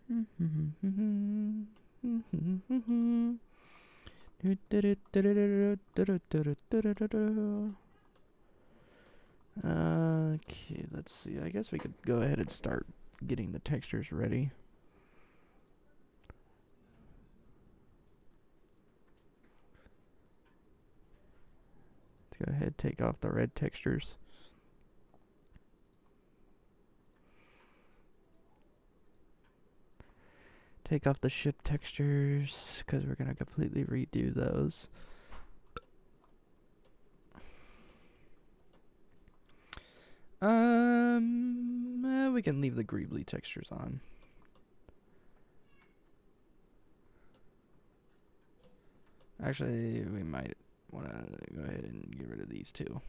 Okay, let's see. I guess we could go ahead and start getting the textures ready. Let's go ahead and take off the red textures. Take off the ship textures because we're going to completely redo those. We can leave the greebly textures on. Actually, we might want to go ahead and get rid of these two.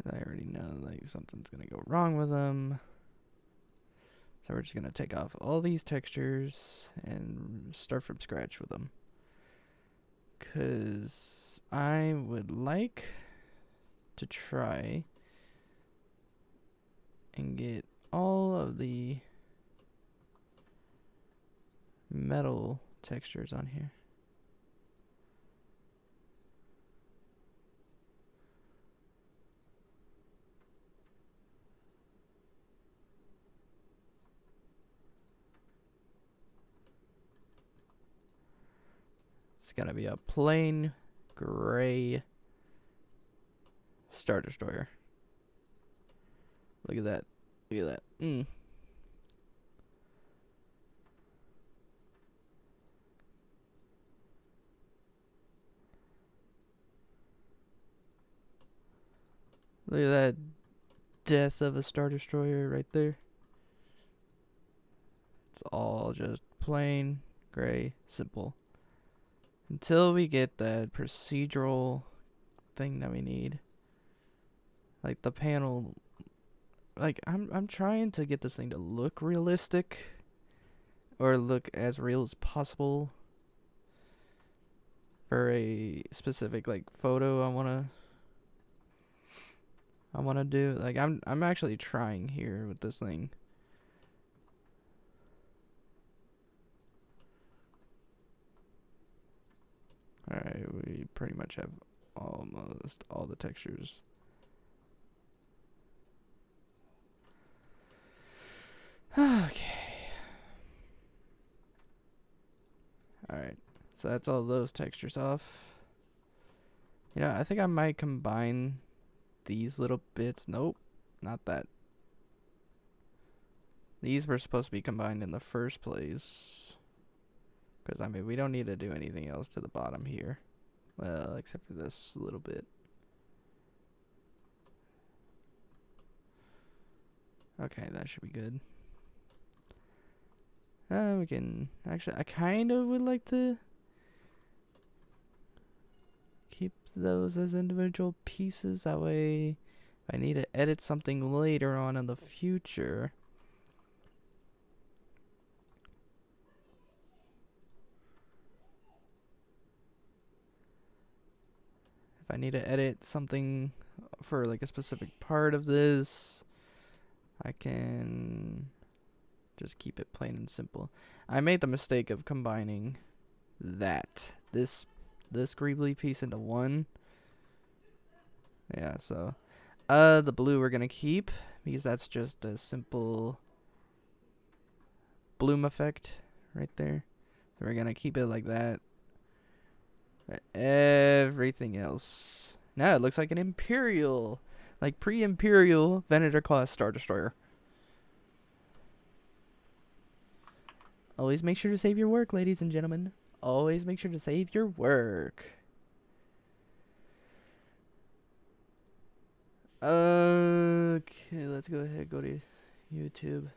I already know like something's gonna go wrong with them. So we're just gonna take off all these textures and start from scratch with them. 'Cause I would like to try and get all of the metal textures on here. It's gonna be a plain gray Star Destroyer. Look at that. Look at that. Look at that death of a Star Destroyer right there. It's all just plain gray, simple. Until we get that procedural thing that we need. Like the panel, like I'm trying to get this thing to look realistic or look as real as possible for a specific like photo I want to do. Like I'm actually trying here with this thing. Alright, we pretty much have almost all the textures. Okay. Alright, so that's all those textures off. You know, I think I might combine these little bits. Nope, not that. These were supposed to be combined in the first place. Because, I mean, we don't need to do anything else to the bottom here. Well, except for this little bit. Okay, that should be good. We can... Actually, I kind of would like to keep those as individual pieces. That way, if I need to edit something later on in the future... If I need to edit something for like a specific part of this, I can just keep it plain and simple. I made the mistake of combining this greebly piece into one. Yeah, so the blue we're gonna keep because that's just a simple bloom effect right there. So we're gonna keep it like that. Everything else. Now it looks like an Imperial, like pre-Imperial Venator class Star Destroyer. Always make sure to save your work, ladies and gentlemen. Always make sure to save your work. Okay, let's go ahead and go to YouTube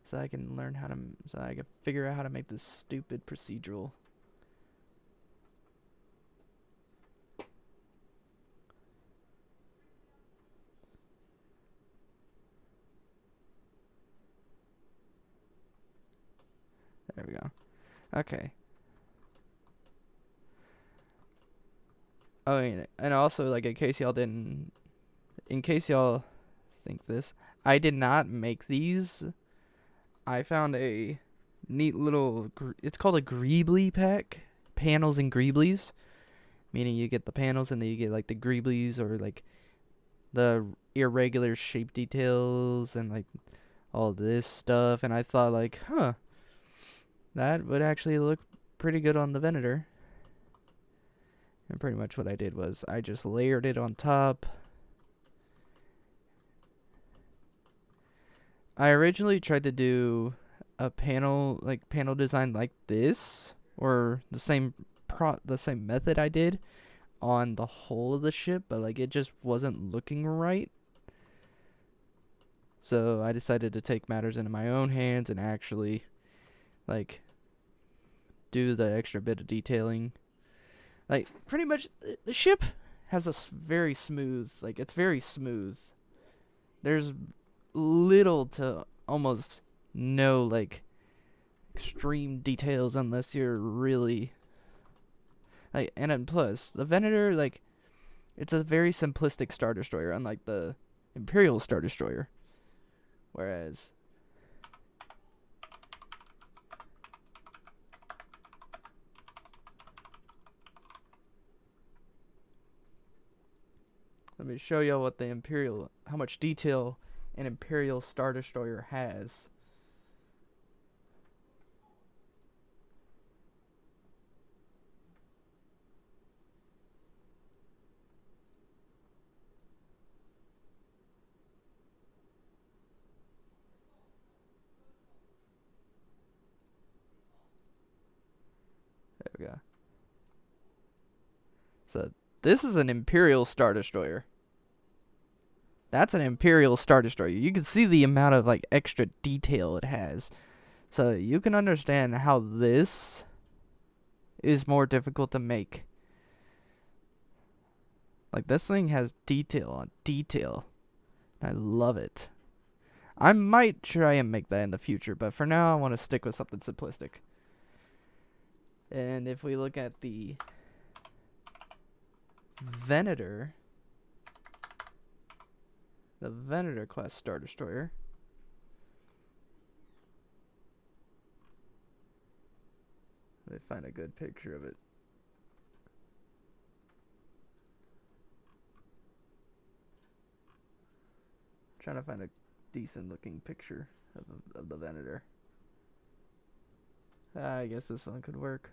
so I can learn how to, so I can figure out how to make this stupid procedural. There we go. Okay. Oh, and also, like, in case y'all think this. I did not make these. I found a neat little, it's called a Greebly pack. Panels and Greeblies. Meaning you get the panels and then you get like the Greeblies or like the irregular shape details and like all this stuff. And I thought like, that would actually look pretty good on the Venator. And pretty much what I did was I just layered it on top. I originally tried to do a panel design like this, or the same method I did on the whole of the ship, but like it just wasn't looking right. So I decided to take matters into my own hands and actually like do the extra bit of detailing. Like pretty much the ship has a very smooth, like it's very smooth. There's little to almost no like extreme details unless you're really like, and then plus the Venator, like it's a very simplistic Star Destroyer, unlike the Imperial Star Destroyer. Whereas let me show you what how much detail an Imperial Star Destroyer has. There we go. So this is an Imperial Star Destroyer. That's an Imperial Star Destroyer. You can see the amount of like extra detail it has. So you can understand how this is more difficult to make. Like this thing has detail on detail. I love it. I might try and make that in the future, but for now I want to stick with something simplistic. And if we look at the Venator, the Venator class Star Destroyer, let me find a good picture of it. Trying to find a decent looking picture of the Venator. I guess this one could work.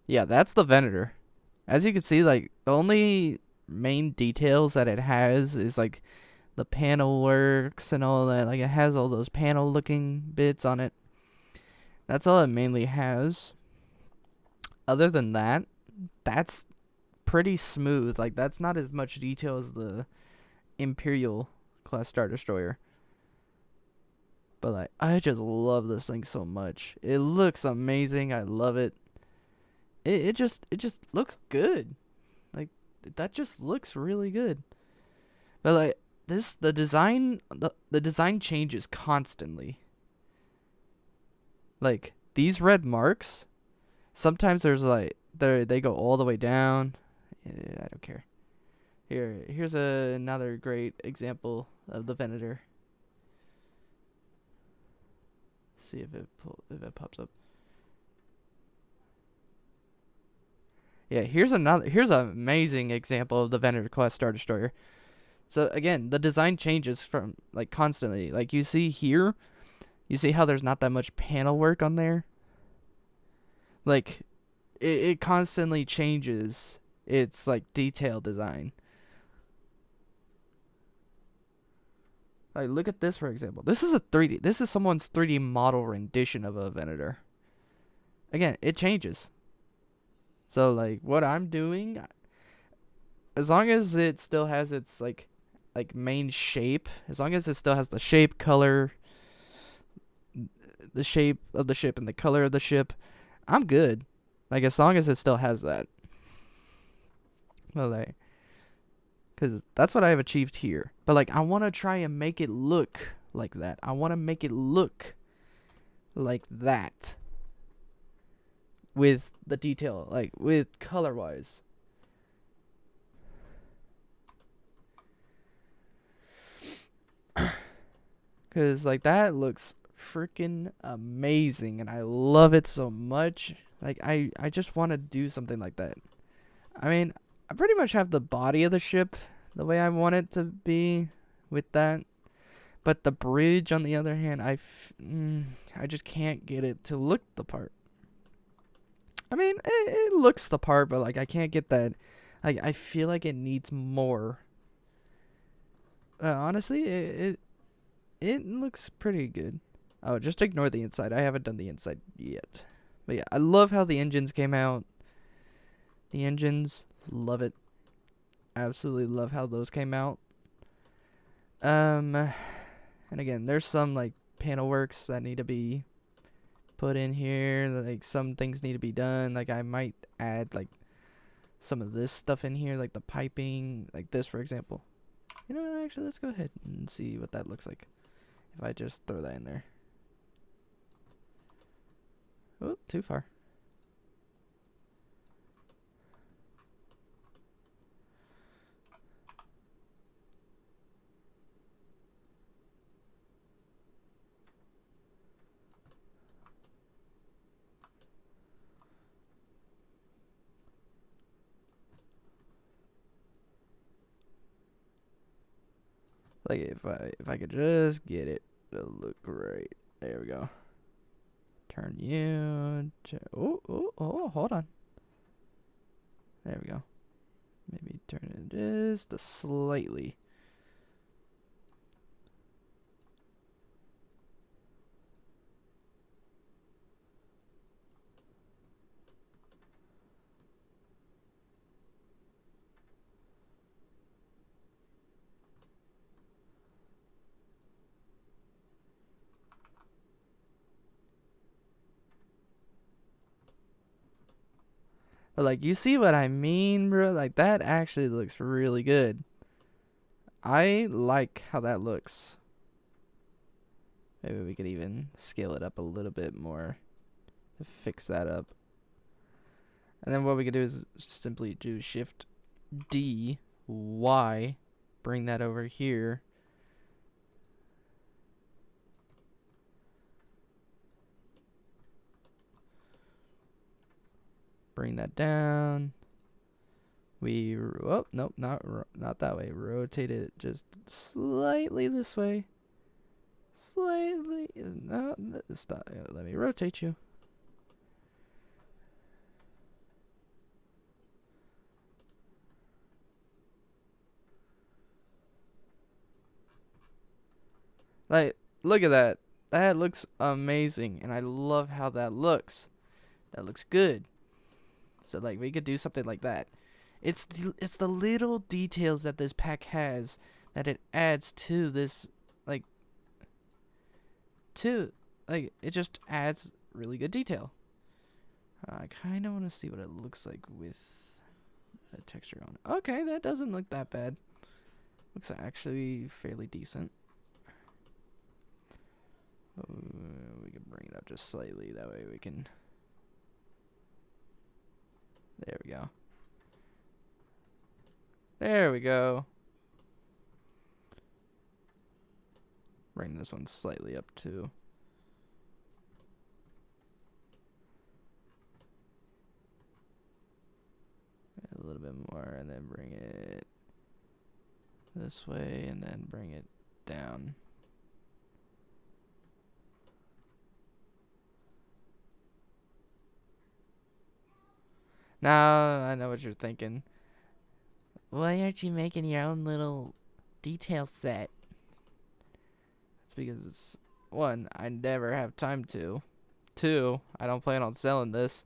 Yeah, that's the Venator. As you can see, like the only main details that it has is like the panel works and all that. Like it has all those panel looking bits on it. That's all it mainly has. Other than that, that's pretty smooth. Like that's not as much detail as the Imperial class Star Destroyer. But like I just love this thing so much. It looks amazing. I love it. It just looks good. Like that just looks really good. But like the design changes constantly. Like these red marks, sometimes there's like they go all the way down. I don't care. Here's another great example of the Venator. See if it pops up. Yeah, here's an amazing example of the Venator class Star Destroyer. So again, the design changes from like constantly. Like you see here, you see how there's not that much panel work on there? Like it constantly changes its like detail design. Like look at this for example. This is someone's 3D model rendition of a Venator. Again, it changes. So like what I'm doing, as long as it still has its like main shape, as long as it still has the shape, color, the shape of the ship and the color of the ship, I'm good. Like as long as it still has that. Well, like, because that's what I have achieved here. But like, I want to try and make it look like that. I want to make it look like that with the detail, like with color wise. Because like that looks freaking amazing and I love it so much. Like I just want to do something like that. I mean, I pretty much have the body of the ship the way I want it to be with that. But the bridge, on the other hand, I just can't get it to look the part. I mean, it looks the part, but like I can't get that. Like I feel like it needs more. Honestly, it looks pretty good. Oh, just ignore the inside. I haven't done the inside yet. But yeah, I love how the engines came out. The engines, love it. Absolutely love how those came out. And again, there's some like panel works that need to be put in here. Like some things need to be done. Like I might add like some of this stuff in here, like the piping, like this for example. You know what, actually let's go ahead and see what that looks like if I just throw that in there. Oh, too far. Like if I could just get it to look great. There we go. Turn you. Oh, hold on. There we go. Maybe turn it just a slightly. But like you see what I mean, bro? Like that actually looks really good. I like how that looks. Maybe we could even scale it up a little bit more to fix that up. And then what we could do is simply do Shift D, Y, bring that over here. Bring that down. Oh, nope, not that way. Rotate it just slightly this way. Slightly. No, stop. Let me rotate you. Like, look at that. That looks amazing, and I love how that looks. That looks good. So like we could do something like that. It's the little details that this pack has that it adds to this, like, it just adds really good detail. I kind of want to see what it looks like with a texture on it. Okay, that doesn't look that bad. Looks actually fairly decent. We can bring it up just slightly. That way we can. There we go. There we go. Bring this one slightly up too. A little bit more, and then bring it this way, and then bring it down. Now I know what you're thinking. Why aren't you making your own little detail set? It's because it's, one, I never have time to. Two, I don't plan on selling this.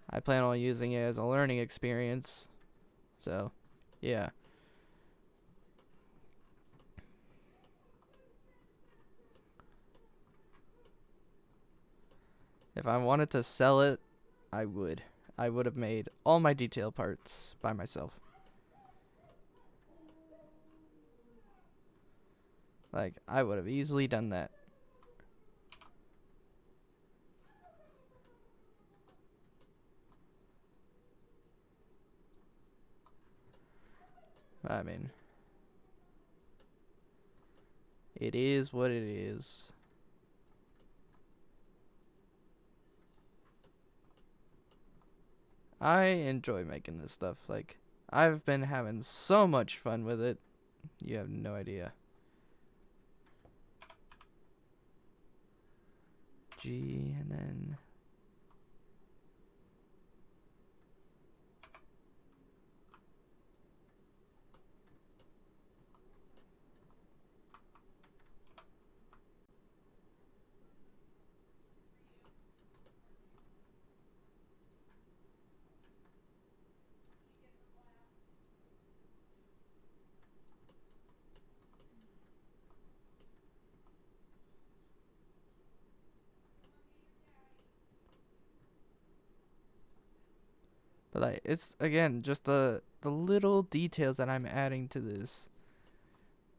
I plan on using it as a learning experience. So, yeah. If I wanted to sell it, I would. I would have made all my detail parts by myself. Like, I would have easily done that. I mean, it is what it is. I enjoy making this stuff. Like, I've been having so much fun with it. You have no idea. G, and then... But like, it's again just the little details that I'm adding to this.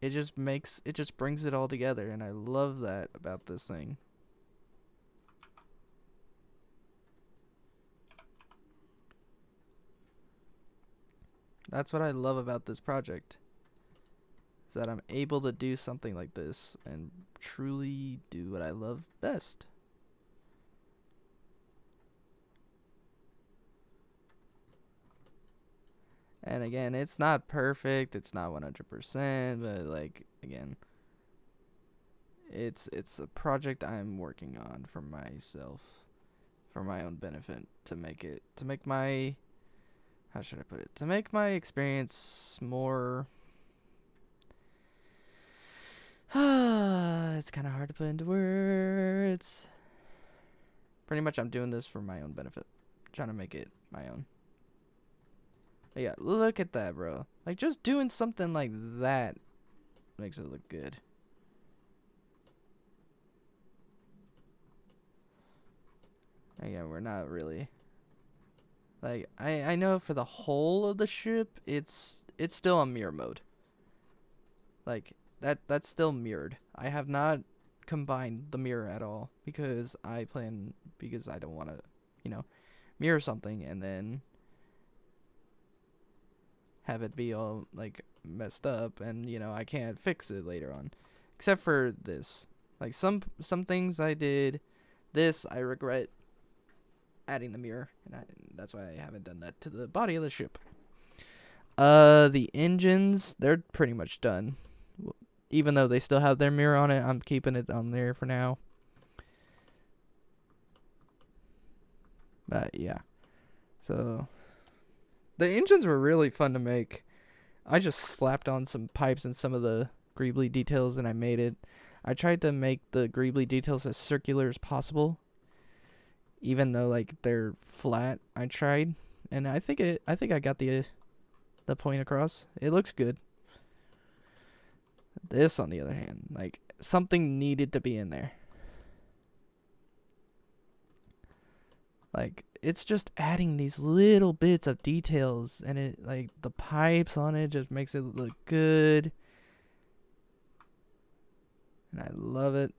It just brings it all together, and I love that about this thing. That's what I love about this project. Is that I'm able to do something like this and truly do what I love best. And again, it's not perfect, it's not 100%, but like again, it's a project I'm working on for myself, for my own benefit, to make my, how should I put it? To make my experience more it's kind of hard to put into words. Pretty much I'm doing this for my own benefit, trying to make it my own. But yeah, look at that, bro. Like, just doing something like that makes it look good. Again, we're not really, like, I know for the whole of the ship, it's still on mirror mode. Like, that's still mirrored. I have not combined the mirror at all because I don't want to, mirror something and then have it be all like messed up and I can't fix it later on. Except for this. Like some things I did, this I regret adding the mirror, and that's why I haven't done that to the body of the ship. The engines, they're pretty much done. Even though they still have their mirror on it, I'm keeping it on there for now. But yeah. So the engines were really fun to make. I just slapped on some pipes and some of the greebly details and I made it. I tried to make the greebly details as circular as possible. Even though like they're flat, I tried, and I think I got the point across. It looks good. This, on the other hand, like, something needed to be in there. Like, it's just adding these little bits of details, and it, like, the pipes on it just makes it look good. And I love it.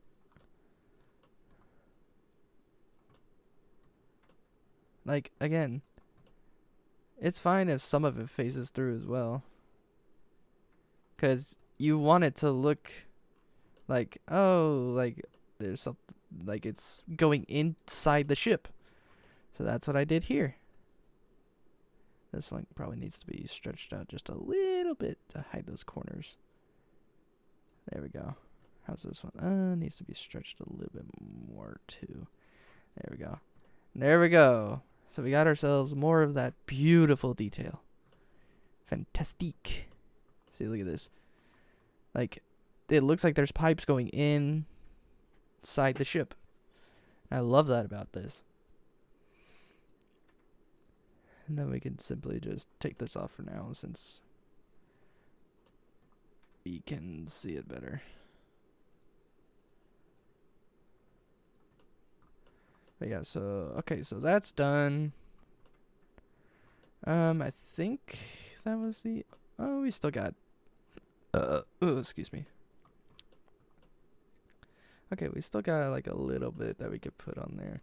Like, again, it's fine if some of it phases through as well. Because you want it to look like, oh, like there's something, like it's going inside the ship. So that's what I did here. This one probably needs to be stretched out just a little bit to hide those corners. There we go. How's this one? Needs to be stretched a little bit more too. There we go. There we go. So we got ourselves more of that beautiful detail. Fantastique. See, look at this. Like, it looks like there's pipes going inside the ship. I love that about this. And then we can simply just take this off for now since we can see it better. But yeah, so, okay, so that's done. I think that was the. Oh, we still got. Oh, excuse me. Okay, we still got like a little bit that we could put on there.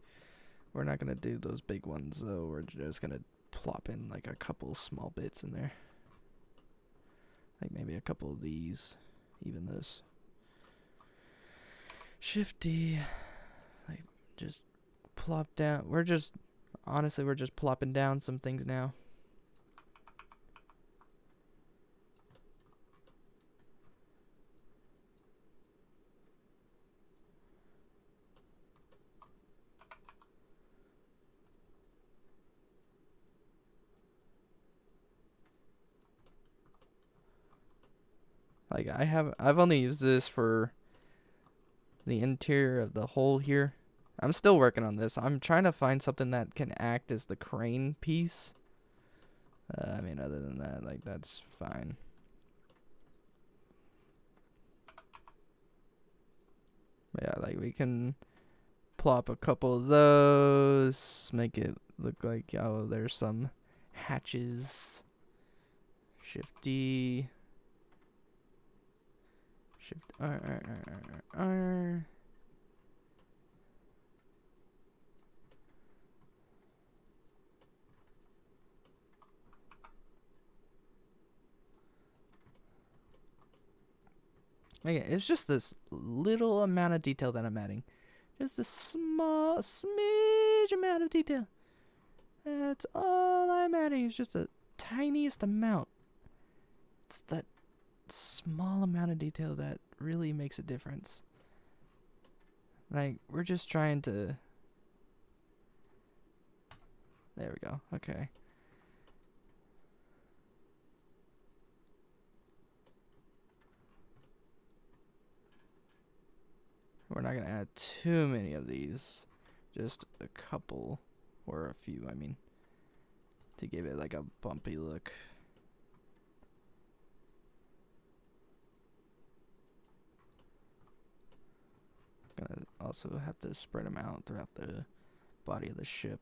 We're not gonna do those big ones though. We're just gonna plop in like a couple small bits in there. Like maybe a couple of these, even this. Shift D, like just plop down. Honestly, we're just plopping down some things now. Like I've only used this for the interior of the hole here. I'm still working on this. I'm trying to find something that can act as the crane piece. I mean, other than that, like, that's fine. But yeah, like, we can plop a couple of those. Make it look like, oh, there's some hatches. Shift D. Shift R. Okay, it's just this little amount of detail that I'm adding. Just a small, smidge amount of detail. That's all I'm adding. It's just the tiniest amount. It's that small amount of detail that really makes a difference. Like, we're just trying to... There we go. Okay. We're not gonna add too many of these. Just a couple. Or a few, I mean. To give it like a bumpy look. Gonna also have to spread them out throughout the body of the ship.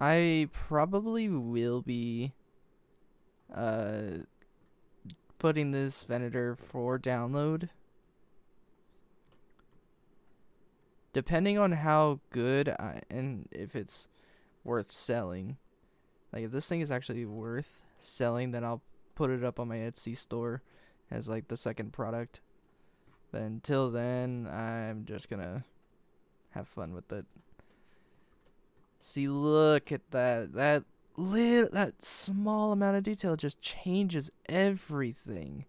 I probably will be putting this Venator for download. Depending on how good and if it's worth selling. Like if this thing is actually worth selling, then I'll put it up on my Etsy store as like the second product. But until then, I'm just gonna have fun with it. See, look at that. That small amount of detail just changes everything.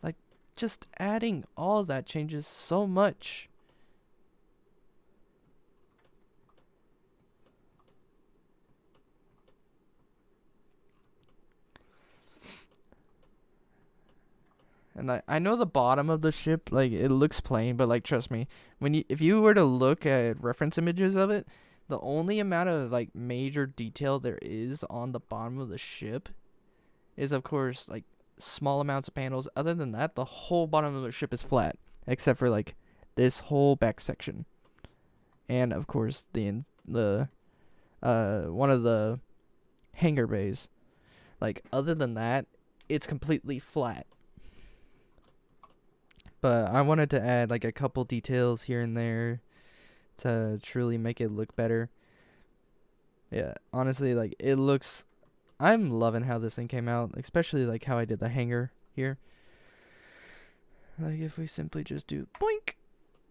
Like, just adding all that changes so much. And I know the bottom of the ship, like, it looks plain, but, like, trust me, if you were to look at reference images of it, the only amount of, like, major detail there is on the bottom of the ship is, of course, like, small amounts of panels. Other than that, the whole bottom of the ship is flat, except for, like, this whole back section. And, of course, the one of the hangar bays. Like, other than that, it's completely flat. But I wanted to add like a couple details here and there to truly make it look better. Yeah, honestly, like it looks. I'm loving how this thing came out, especially like how I did the hanger here. Like if we simply just do boink,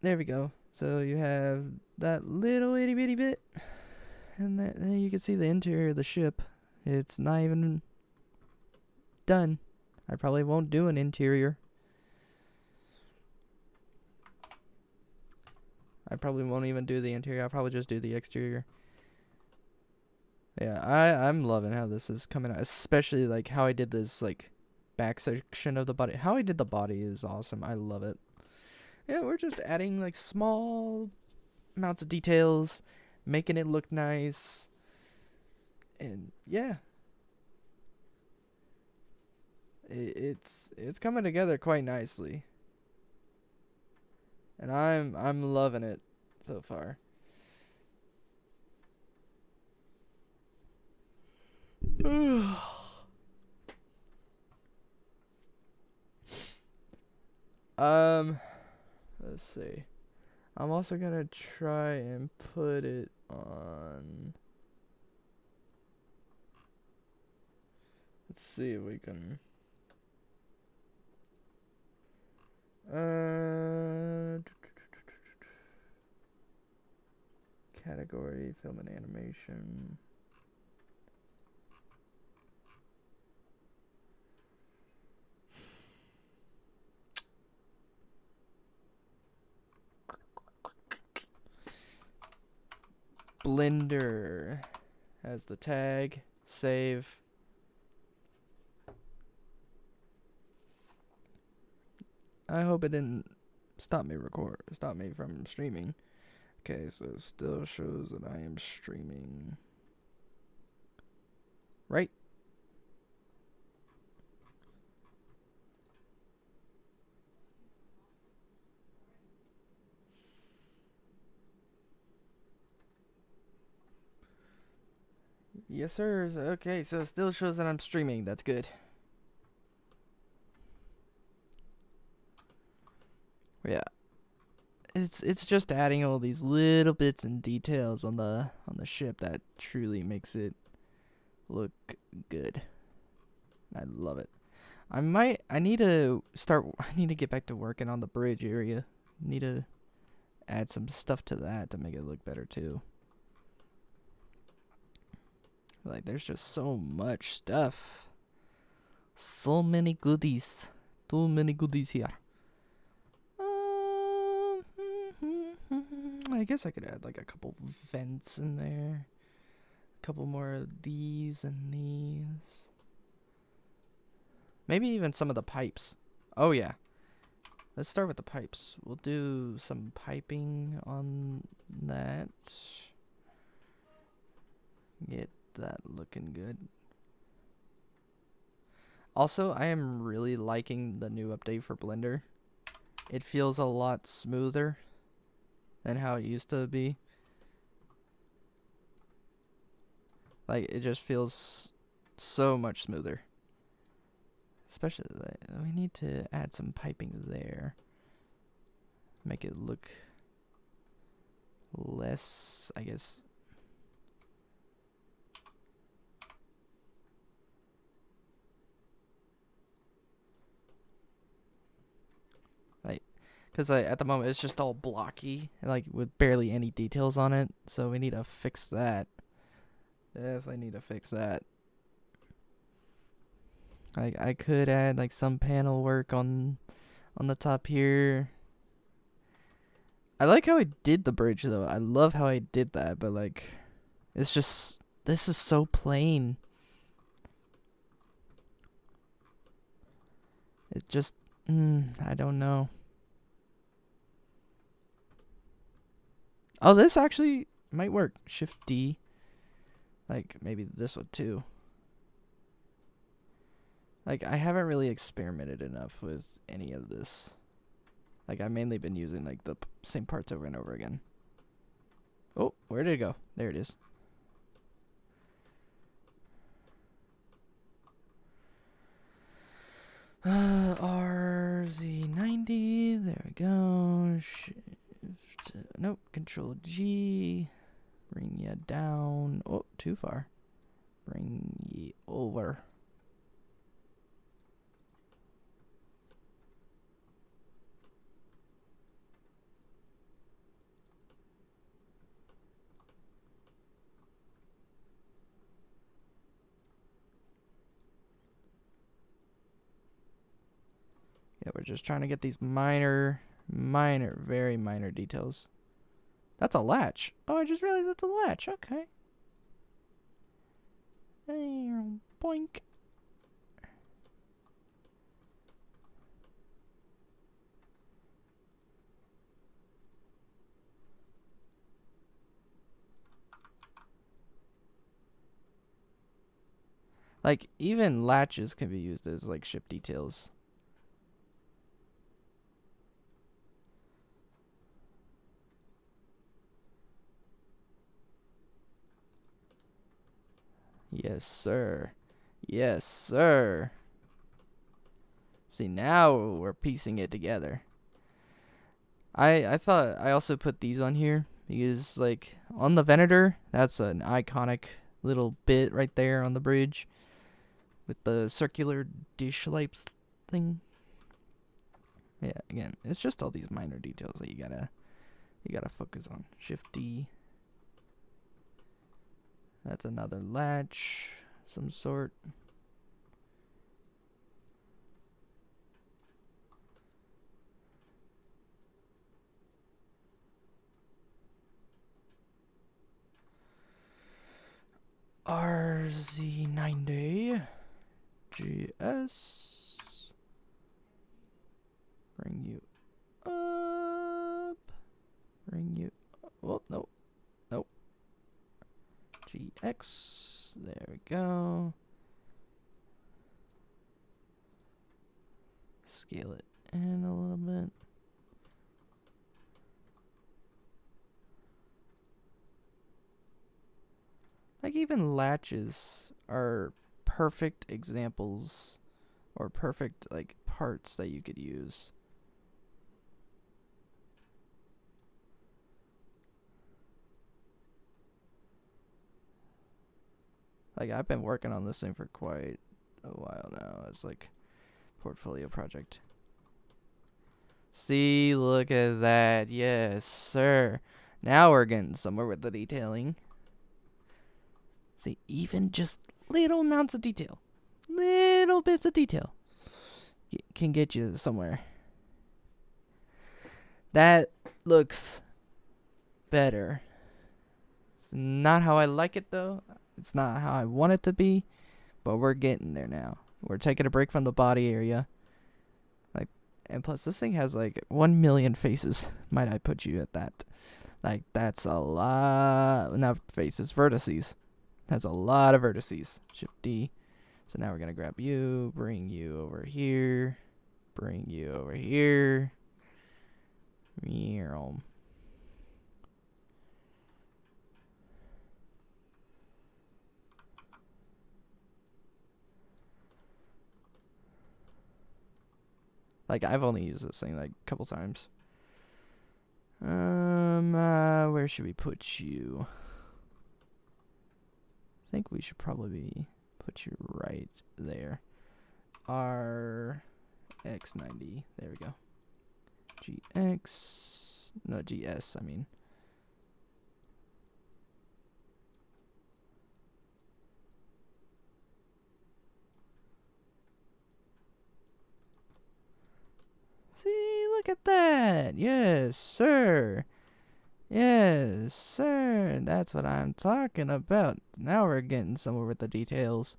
there we go. So you have that little itty bitty bit, and then you can see the interior of the ship. It's not even done. I probably won't do an interior. I probably won't even do the interior. I'll probably just do the exterior. Yeah, I'm loving how this is coming out, especially like how I did this like back section of the body. How I did the body is awesome. I love it. Yeah, we're just adding like small amounts of details, making it look nice. And yeah, it's coming together quite nicely. And I'm loving it so far. Let's see. I'm also gonna try and put it on. Let's see if we can. Category, film and animation. Blender has the tag. Save. I hope it didn't stop me from streaming. Okay, so it still shows that I am streaming. Right? Yes, sir. Okay, so it still shows that I'm streaming. That's good. Yeah. It's just adding all these little bits and details on the ship that truly makes it look good. I love it. I need to get back to working on the bridge area. Need to add some stuff to that to make it look better too. Like there's just so much stuff. So many goodies. Too many goodies here. I guess I could add like a couple vents in there. A couple more of these and these. Maybe even some of the pipes. Oh yeah. Let's start with the pipes. We'll do some piping on that. Get that looking good. Also, I am really liking the new update for Blender. It feels a lot smoother than how it used to be. Like, it just feels so much smoother. Especially, we need to add some piping there. Make it look less, I guess. Like, because at the moment it's just all blocky, like with barely any details on it. So we need to fix that. Definitely need to fix that. Like, I could add like some panel work on the top here. I like how I did the bridge though. I love how I did that, but like, it's just, this is so plain. It just, I don't know. Oh, this actually might work. Shift D. Like, maybe this one too. Like, I haven't really experimented enough with any of this. Like, I've mainly been using, like, the same parts over and over again. Oh, where did it go? There it is. RZ90. There we go. Shift. Nope. Control G. Bring ya down. Oh, too far. Bring ye over. Yeah, we're just trying to get these minor, very minor details. That's a latch. Oh, I just realized that's a latch. Okay. Boink. Like, even latches can be used as, like, ship details. Yes, sir. Yes, sir. See, now we're piecing it together. I thought I also put these on here because, like, on the Venator, that's an iconic little bit right there on the bridge with the circular dish-like thing. Yeah, again, it's just all these minor details that you gotta focus on. Shift D. That's another latch, some sort. RZ90 GS. Bring you up. Bring you. Oh, no. Nope. GX. There we go. Scale it in a little bit. Like, even latches are perfect examples or perfect, like, parts that you could use. Like, I've been working on this thing for quite a while now. It's like portfolio project. See, look at that. Yes, sir. Now we're getting somewhere with the detailing. See, even just little amounts of detail, little bits of detail can get you somewhere. That looks better. It's not how I like it, though. It's not how I want it to be, but we're getting there now. We're taking a break from the body area. Like, and plus this thing has like 1 million faces. Might I put you at that? Like, that's a lot. Not faces, vertices. Has a lot of vertices. Shift D. So now we're gonna grab you, bring you over here, bring you over here. Meow. Like, I've only used this thing like a couple times. Where should we put you? I think we should probably put you right there. RX90. There we go. GX. No, GS, I mean. See, look at that. Yes, sir. Yes, sir. That's what I'm talking about. Now we're getting somewhere with the details.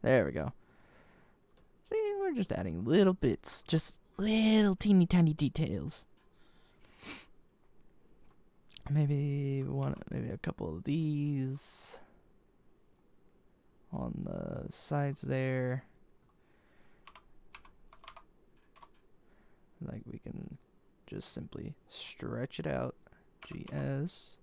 There we go. See, we're just adding little bits. Just little teeny tiny details. Maybe a couple of these on the sides there. Like, we can just simply stretch it out. GS.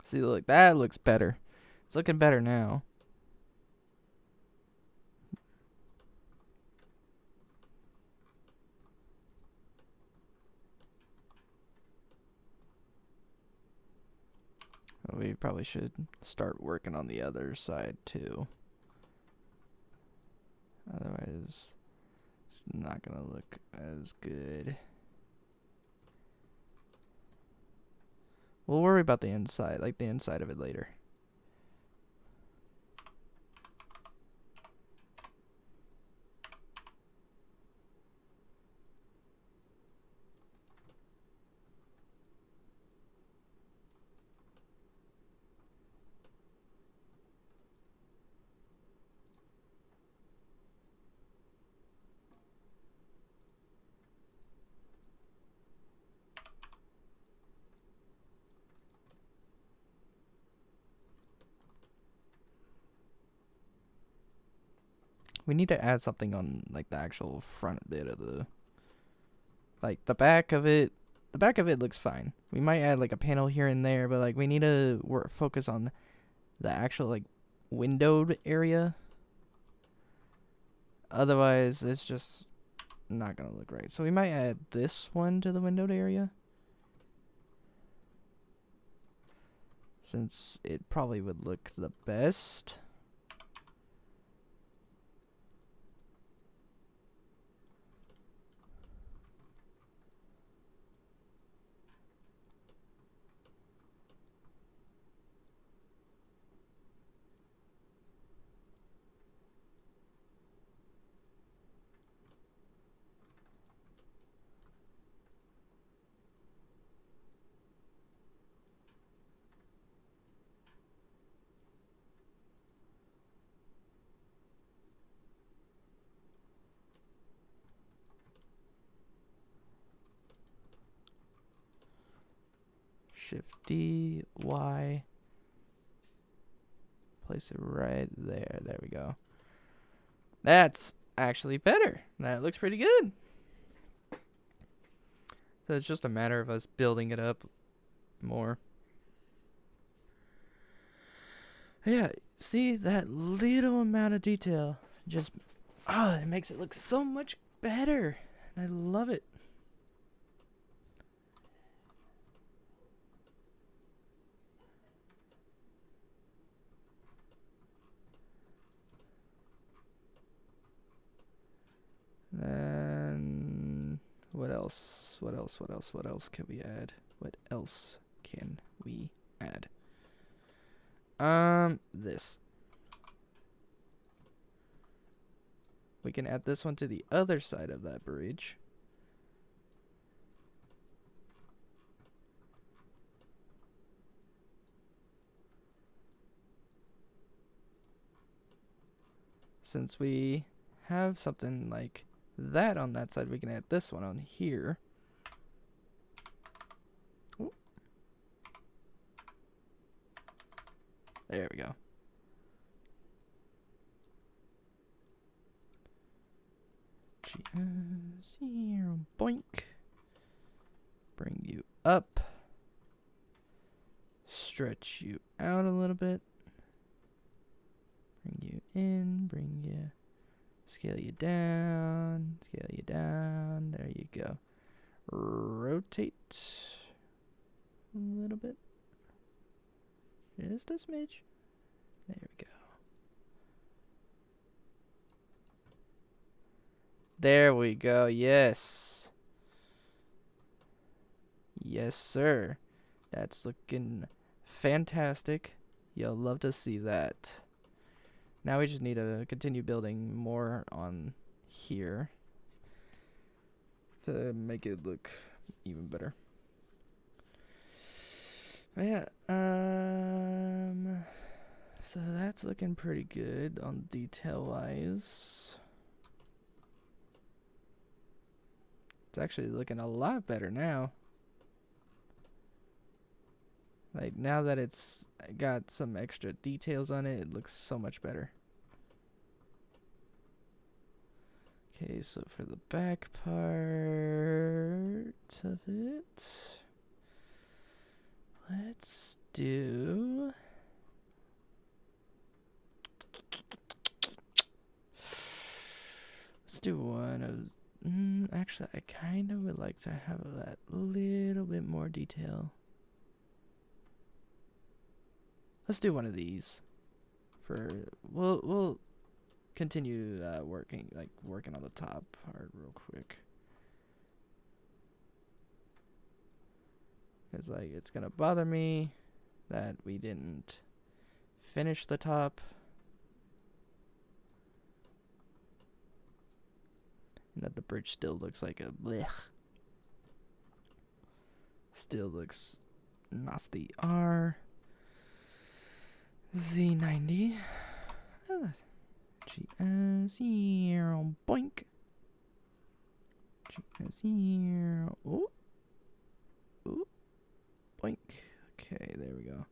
See, look, that looks better. It's looking better now. We probably should start working on the other side too. Otherwise, it's not gonna look as good. We'll worry about the inside, like the inside of it later. We need to add something on like the actual front bit of the, like the back of it. The back of it looks fine. We might add like a panel here and there, but like we need to focus on the actual like windowed area. Otherwise, it's just not gonna look right. So we might add this one to the windowed area, since it probably would look the best. Shift D, Y. Place it right there. There we go. That's actually better. That looks pretty good. So it's just a matter of us building it up more. Yeah, see that little amount of detail just, it makes it look so much better. I love it. Then what else? What else can we add? This. We can add this one to the other side of that bridge. Since we have something like that on that side, we can add this one on here. Ooh. There we go. Boink. Bring you up. Stretch you out a little bit. Bring you in, bring you, scale you down, there you go. Rotate a little bit, just a smidge, there we go. There we go, yes. Yes, sir. That's looking fantastic. You'll love to see that. Now we just need to continue building more on here to make it look even better. But yeah, so that's looking pretty good on detail wise. It's actually looking a lot better now. Like now that it's got some extra details on it, it looks so much better. Okay, so for the back part of it, Let's do... Let's do one of... actually, I kind of would like to have that little bit more detail. Let's do one of these. We'll continue working on the top part real quick. Cause like it's gonna bother me that we didn't finish the top. And that the bridge still looks like a blech. Still looks nasty. Z90. GS0 boink. GS0. Ooh. Ooh. Boink. Okay, there we go.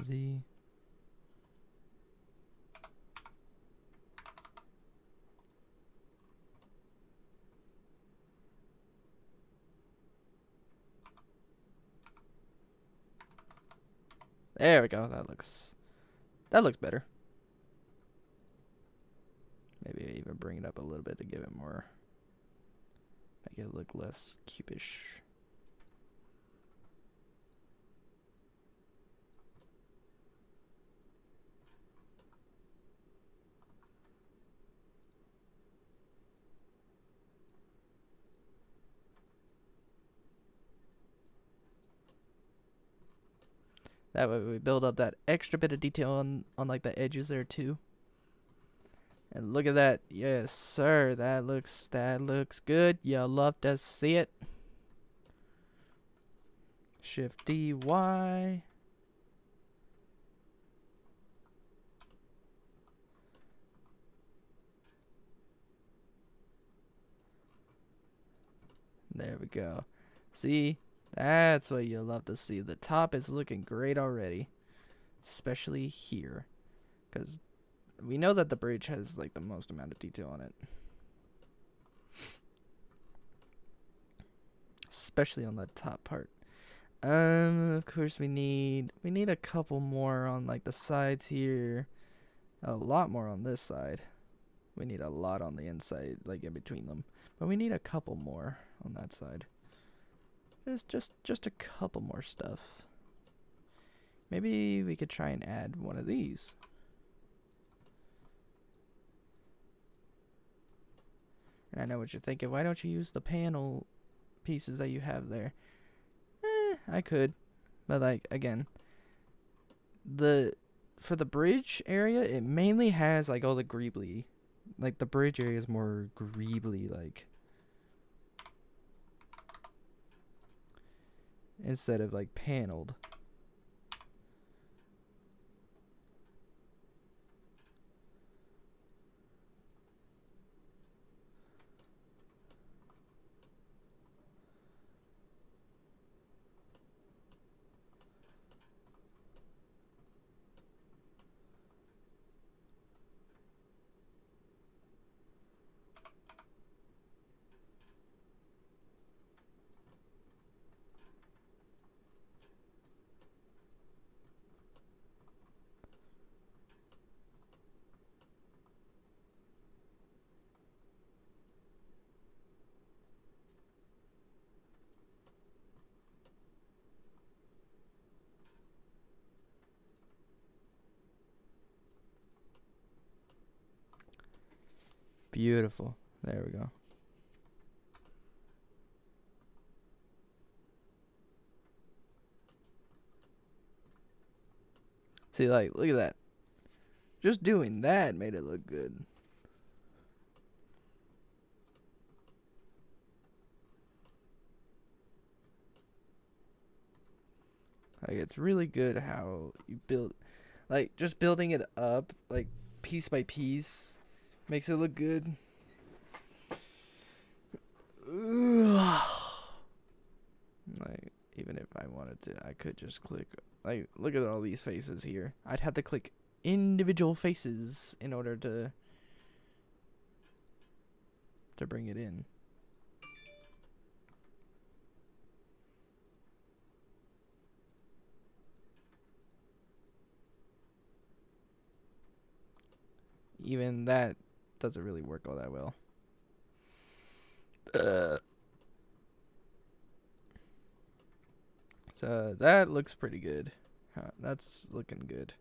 Z. There we go. That looks better. Maybe even bring it up a little bit to give it more, make it look less cupish. That way we build up that extra bit of detail on like the edges there too. And look at that. Yes, sir. That looks good. You'll love to see it. Shift D, Y. There we go. See? That's what you'll love to see. The top is looking great already. Especially here. Because we know that the bridge has like the most amount of detail on it. Especially on the top part. Of course we need a couple more on like the sides here. A lot more on this side. We need a lot on the inside, like in between them. But we need a couple more on that side. Just a couple more stuff. Maybe we could try and add one of these. And I know what you're thinking. Why don't you use the panel pieces that you have there? I could. But like, again, for the bridge area, it mainly has like all the greebly. Like the bridge area is more greebly like. Instead of like paneled. Beautiful. There we go. See, like, look at that. Just doing that made it look good. Like, it's really good how you build, like, just building it up, like, piece by piece, makes it look good. Like, even if I wanted to, I could just click, like, look at all these faces here. I'd have to click individual faces in order to bring it in. Even that doesn't really work all that well. So that looks pretty good. That's looking good.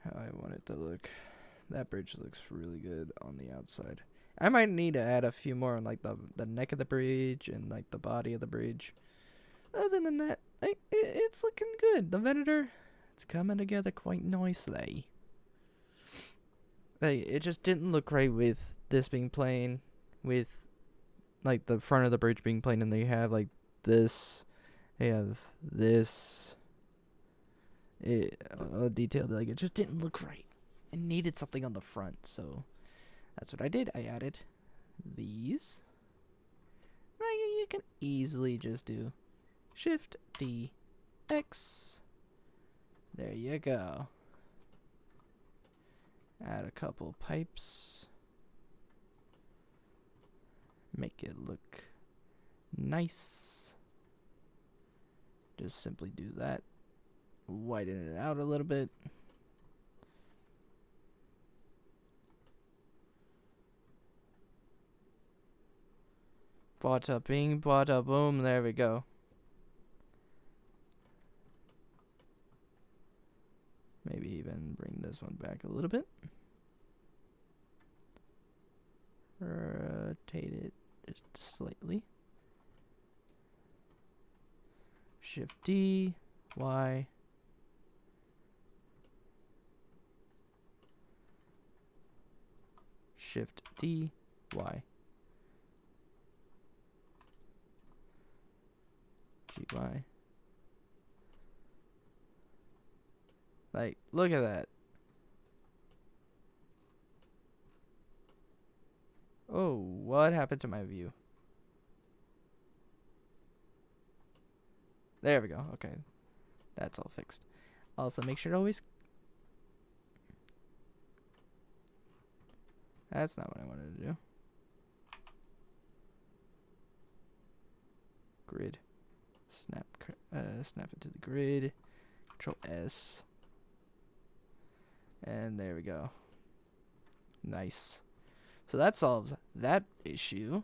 How I want it to look. That bridge looks really good on the outside. I might need to add a few more on like the neck of the bridge and like the body of the bridge. Other than that, it's looking good. The Venator, it's coming together quite nicely. Like, it just didn't look right with this being plain, with like the front of the bridge being plain, and they have like this. They have this. Detailed, like, it just didn't look right. It needed something on the front, so that's what I did. I added these. Now you can easily just do Shift D X. There you go. Add a couple pipes. Make it look nice. Just simply do that. Widen it out a little bit. Bada bing, bada boom. There we go. Maybe even bring this one back a little bit. Rotate it just slightly. Shift D, Y. Shift D, Y. G, Y. Like, look at that. Oh, what happened to my view? There we go. Okay. That's all fixed. Also, make sure to always... That's not what I wanted to do. Grid. Snap it to the grid. Control S. And there we go. Nice. So that solves that issue.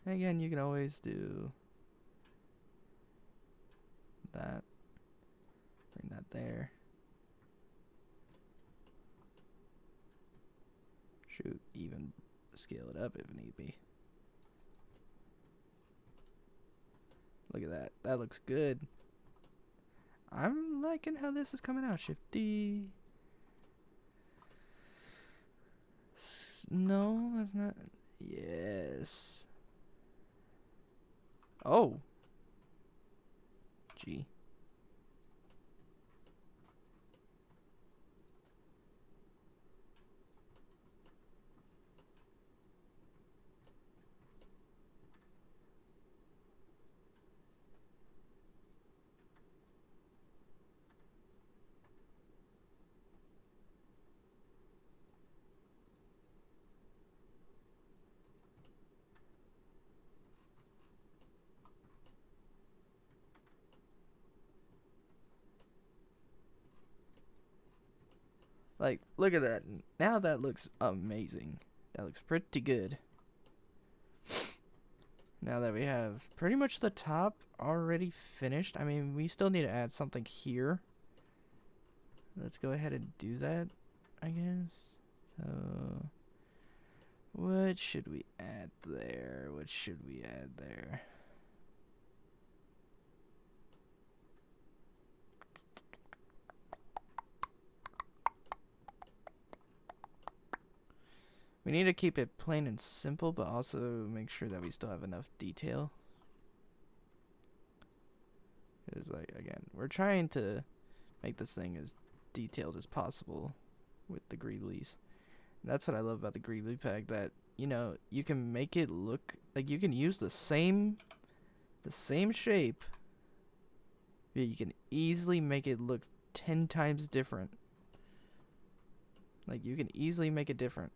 And again, you can always do that. Bring that there. Shoot, even scale it up if need be. Look at that. That looks good. I'm liking how this is coming out. Shift D. No, that's not. Yes. Oh. G. Like, look at that. Now that looks amazing. That looks pretty good. Now that we have pretty much the top already finished, I mean, we still need to add something here. Let's go ahead and do that, I guess. So, what should we add there? What should we add there? We need to keep it plain and simple, but also make sure that we still have enough detail. Because, like, again, we're trying to make this thing as detailed as possible with the Greeblies. And that's what I love about the Greebly pack, that, you know, you can make it look like you can use the same shape, but you can easily make it look 10 times different. Like, you can easily make it different.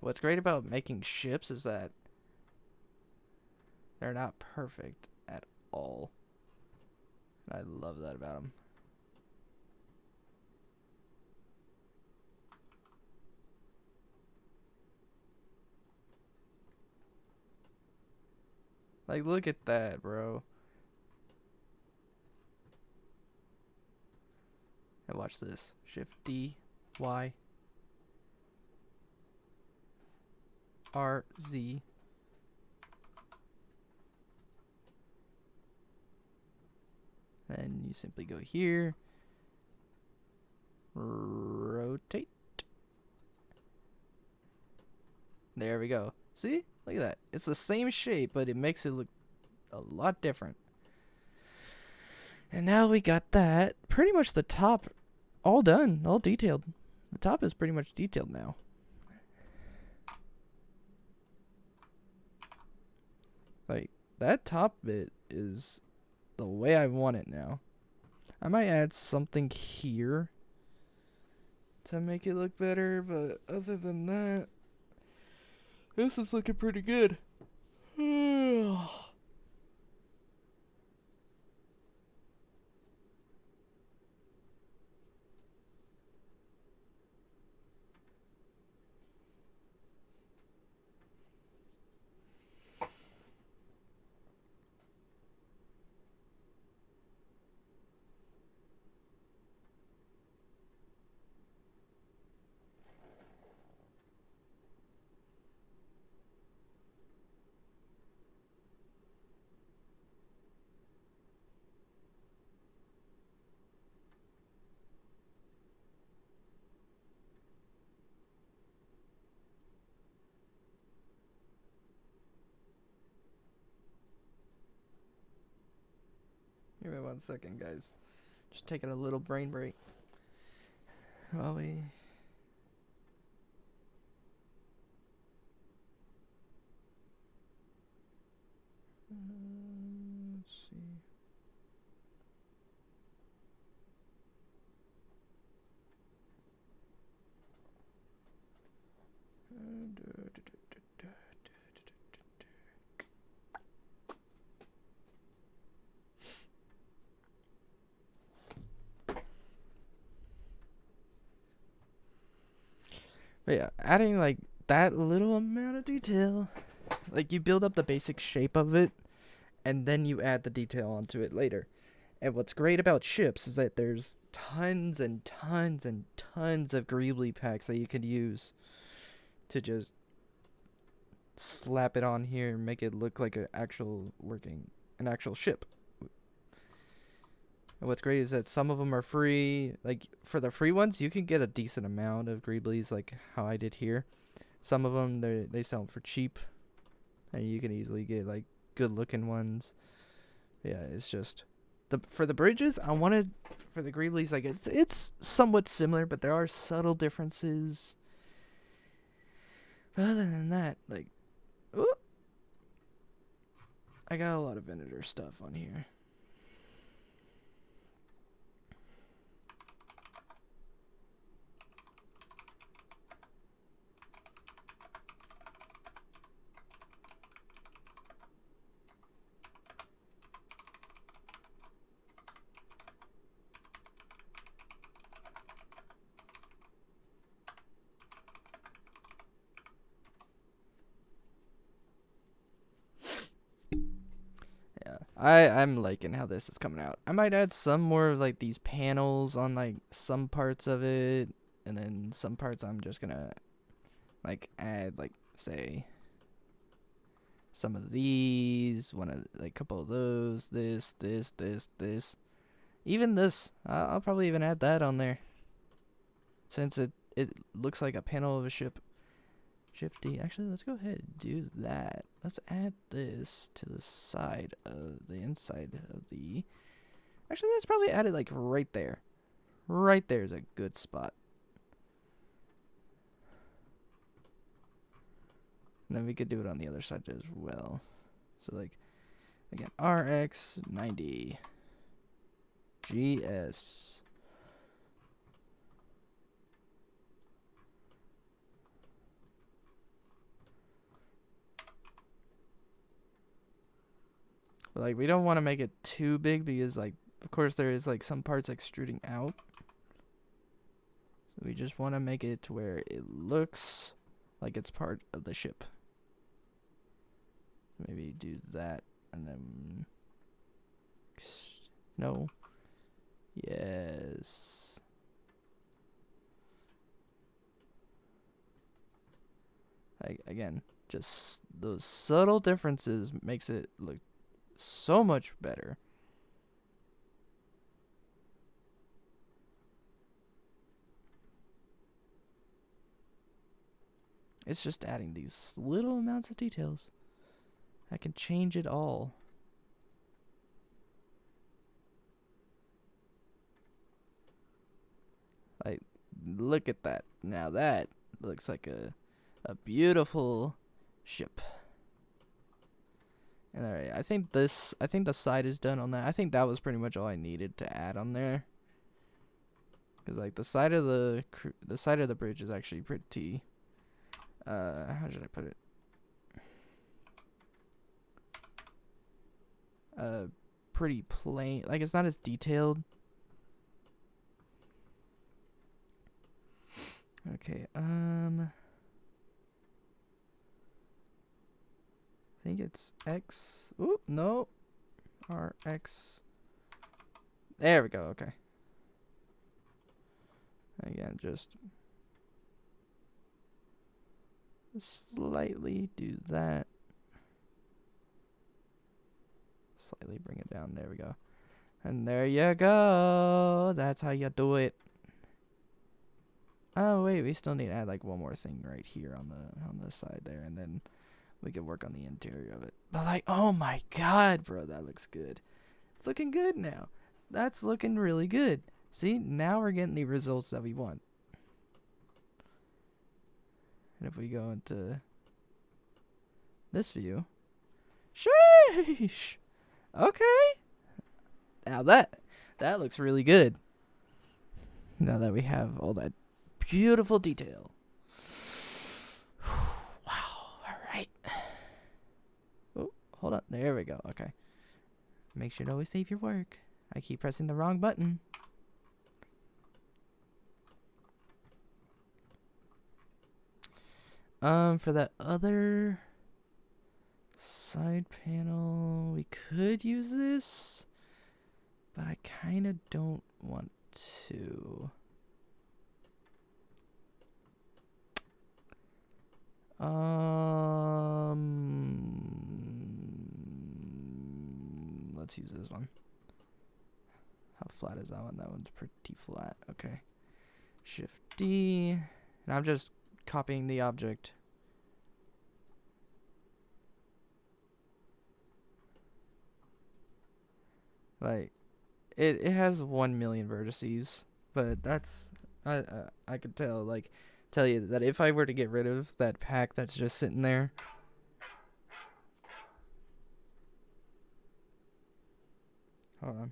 What's great about making ships is that they're not perfect at all. And I love that about them. Like, look at that, bro. And watch this. Shift D, Y, R, Z. Then you simply go here. Rotate. There we go. See? Look at that. It's the same shape, but it makes it look a lot different. And now we got that. Pretty much the top all done, all detailed. The top is pretty much detailed now. Like, that top bit is the way I want it now. I might add something here to make it look better, but other than that, this is looking pretty good. Give me 1 second, guys. Just taking a little brain break. While we... let's see. But yeah, adding like that little amount of detail, like you build up the basic shape of it, and then you add the detail onto it later. And what's great about ships is that there's tons and tons and tons of Greebly packs that you could use to just slap it on here and make it look like an actual ship. And what's great is that some of them are free. Like, for the free ones, you can get a decent amount of Greeblies, like how I did here. Some of them they sell 'em for cheap, and you can easily get like good looking ones. Yeah, it's just for the bridges. I wanted for the Greeblies, like it's somewhat similar, but there are subtle differences. But other than that, like, ooh, I got a lot of Venator stuff on here. I'm liking how this is coming out. I might add some more of like these panels on like some parts of it, and then some parts I'm just gonna like add like say some of these, one of like a couple of those, this, even this. I'll probably even add that on there, since it looks like a panel of a ship. Shift D. Actually, let's go ahead and do that. Let's add this to the side of the inside of the. Actually, let's probably add it like right there. Right there is a good spot. And then we could do it on the other side as well. So like, again, RX 90 GS. Like, we don't want to make it too big because, like, of course there is, like, some parts extruding out. So we just want to make it to where it looks like it's part of the ship. Maybe do that and then... No. Yes. Like, again, just those subtle differences makes it look so much better. It's just adding these little amounts of details. I can change it all. Like, look at that. Now that looks like a beautiful ship. And alright, I think the side is done on that. I think that was pretty much all I needed to add on there. Cause like the side of the bridge is actually pretty. How should I put it? Pretty plain. Like, it's not as detailed. Okay. I think it's X. Oop, no. RX. There we go. Okay. Again, just slightly do that. Slightly bring it down. There we go. And there you go. That's how you do it. Oh wait, we still need to add like one more thing right here on the side there, and then we can work on the interior of it. But like, oh my god, bro, that looks good. It's looking good now. That's looking really good. See, now we're getting the results that we want. And if we go into this view, sheesh. Okay. Now that looks really good. Now that we have all that beautiful detail. Wow. All right. Oh, hold on. There we go. Okay. Make sure to always save your work. I keep pressing the wrong button. For that other side panel, we could use this, but I kind of don't want to. Let's use this one. How flat is that one? That one's pretty flat. Okay. Shift D. And I'm just copying the object Like it has 1 million vertices, but that's I could tell you that if I were to get rid of that pack that's just sitting there. Hold on.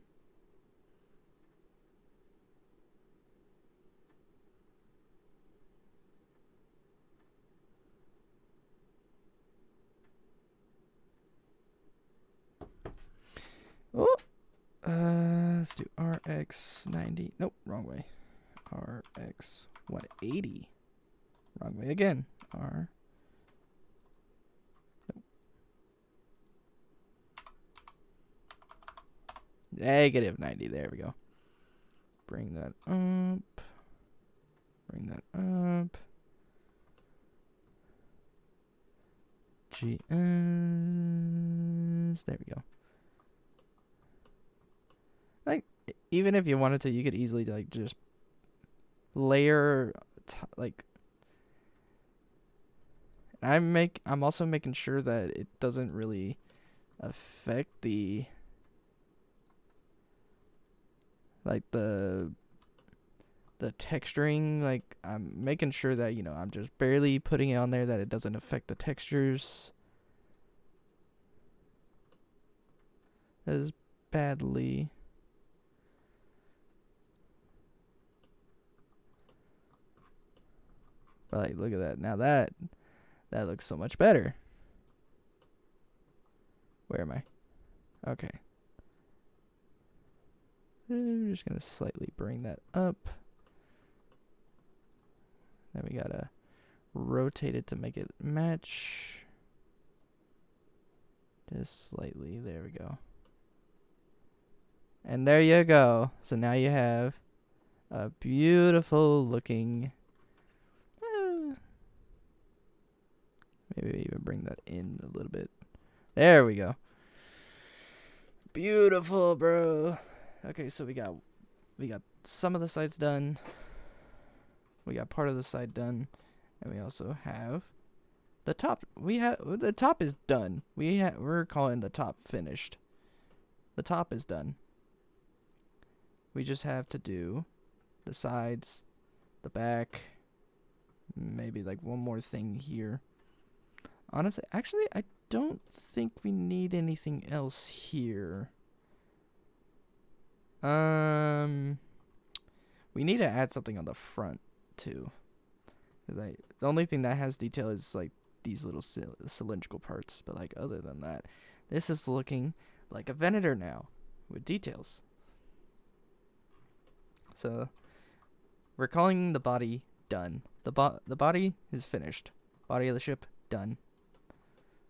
Oh, let's do RX 90. Nope, wrong way. RX 180. Wrong way again. R. Nope. Negative 90. There we go. Bring that up. Bring that up. GS. There we go. Like, even if you wanted to, you could easily like just layer like. I'm also making sure that it doesn't really affect the like the texturing. Like, I'm making sure that, you know, I'm just barely putting it on there, that it doesn't affect the textures as badly. But like, look at that. Now that looks so much better. Where am I? Okay. I'm just gonna slightly bring that up. Then we gotta rotate it to make it match. Just slightly. There we go. And there you go. So now you have a beautiful looking. Maybe even bring that in a little bit. There we go. Beautiful, bro. Okay, so we got some of the sides done. We got part of the side done, and we also have the top. The top is done. We're calling the top finished. The top is done. We just have to do the sides, the back, maybe like one more thing here. Honestly, actually, I don't think we need anything else here. We need to add something on the front too. The only thing that has detail is like these little cylindrical parts, but like other than that, this is looking like a Venator now with details. So we're calling the body done. The body is finished. Body of the ship done.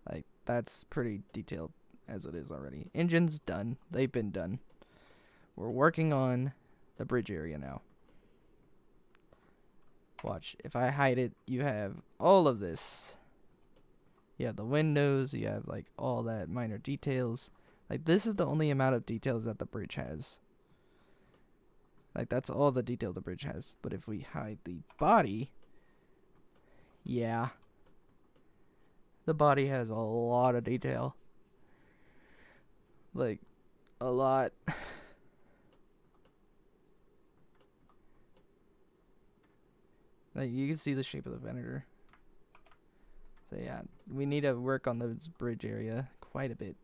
Like, that's pretty detailed as it is already. Engines done. They've been done. We're working on the bridge area now. Watch. If I hide it, you have all of this. You have the windows. You have, like, all that minor details. Like, this is the only amount of details that the bridge has. Like, that's all the detail the bridge has. But if we hide the body, yeah. The body has a lot of detail. Like, a lot. Like, you can see the shape of the Venator. So yeah, we need to work on this bridge area quite a bit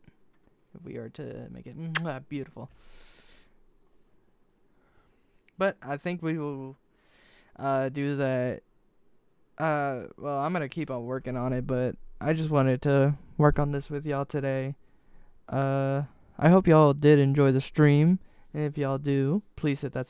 if we are to make it beautiful. But I think we will do that. Well, I'm gonna keep on working on it, but I just wanted to work on this with y'all today. I hope y'all did enjoy the stream, and if y'all do, please hit that